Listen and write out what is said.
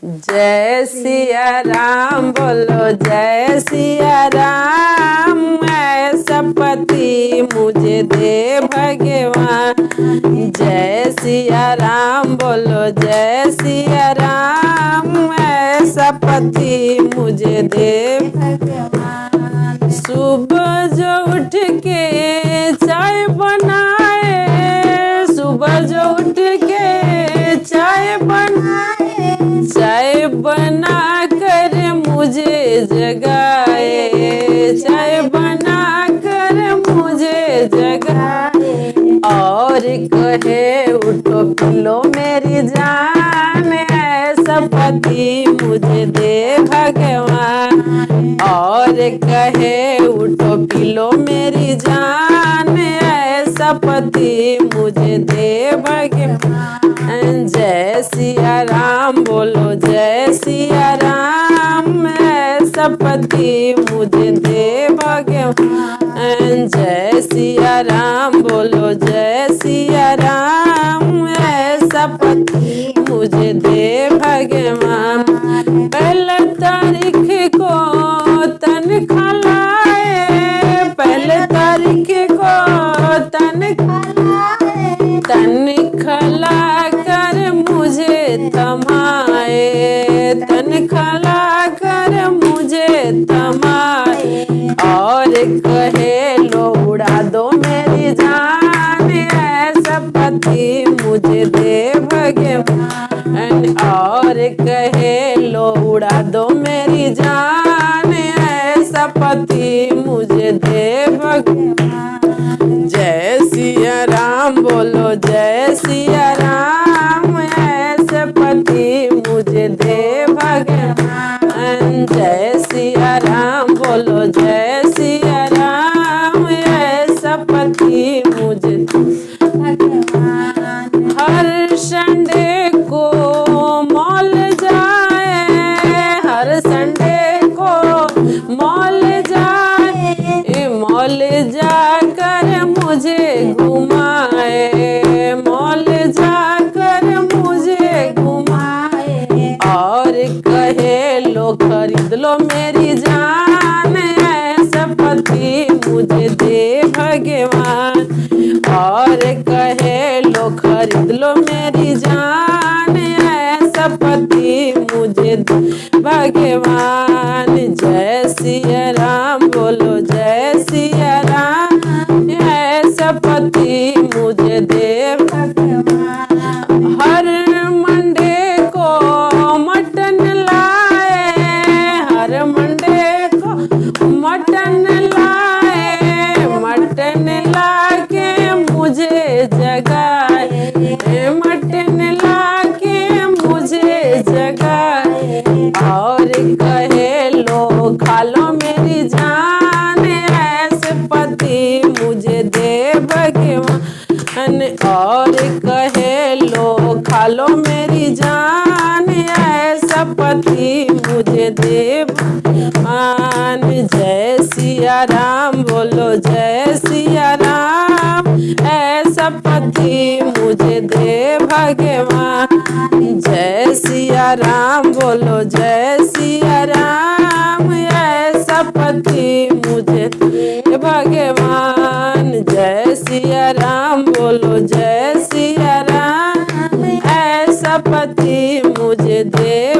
जय सिया राम बोलो जय सिया राम। ऐसा पति मुझे दे भगवान। जय सिया राम बोलो जय सिया राम। ऐसा पति मुझे दे भगवान। सुबह जो उठ के चाय बनाए, सुबह जो उठ के चाय बनाए, चाय बना कर मुझे जगाए, चाय बना कर मुझे जगाए। और कहे उठो पी लो मेरी जान। ऐसा पति मुझे दे भगवान। और कहे उठो पी लो मेरी जान। ऐसा पति मुझे दे भगवान। जय सिया राम बोलो जय सिया राम। ऐसा पति मुझे दे भगवान। जय सिया राम बोलो जय सिया राम। ऐसा पति मुझे दे भगवान। पहले तारीख को तनख्वाह लाए, पहले तारीख को तनख्वाह ला कर मुझे थमाए, तनख्वाह ला कर मुझे थमाए। और कहे लो उड़ा दो मेरी जान। ऐसा पति मुझे दे भगवान। और कहे लो उड़ा दो मेरी जान। ऐसा पति मुझे दे भगवान। जय सिया राम बोलो जय सिया राम। ऐसे पति मुझे दे भगवान। जय सिया राम बोलो जय सिया राम। ऐसा पति मुझे भगवान। हर संडे को मॉल जाए, हर संडे को मॉल जाए, मॉल जाकर मुझे घुमाए, मॉल जाकर मुझे घुमाए। और कहे लो खरीद लो मेरी जान। ऐसा पति मुझे दे भगवान। और कहे लो खरीद लो मेरी जान। ऐसा पति मुझे दे भगवान। जय सिया राम बोलो जय सिया राम। ऐसा पति मुझे दे भगवान। हर मंडे को मटन लाए, हर मंडे को मटन लाए, मटन लाके मुझे जगाए, मटन लाके मुझे जगाए। और कहे लो खा लो मेरी जान। ऐसे पति मुझे दे भगवान। और कहे लो खा लो मेरी जान। ऐसा पति मुझे दे भगवान। जय सिया राम बोलो जय सिया राम। ऐसा पति मुझे दे भगवान। जय सिया राम बोलो जय सिया राम। ऐसा पति मुझे दे भगवान। जय सिया राम बोलो जय सिया राम। ऐसा पति मुझे दे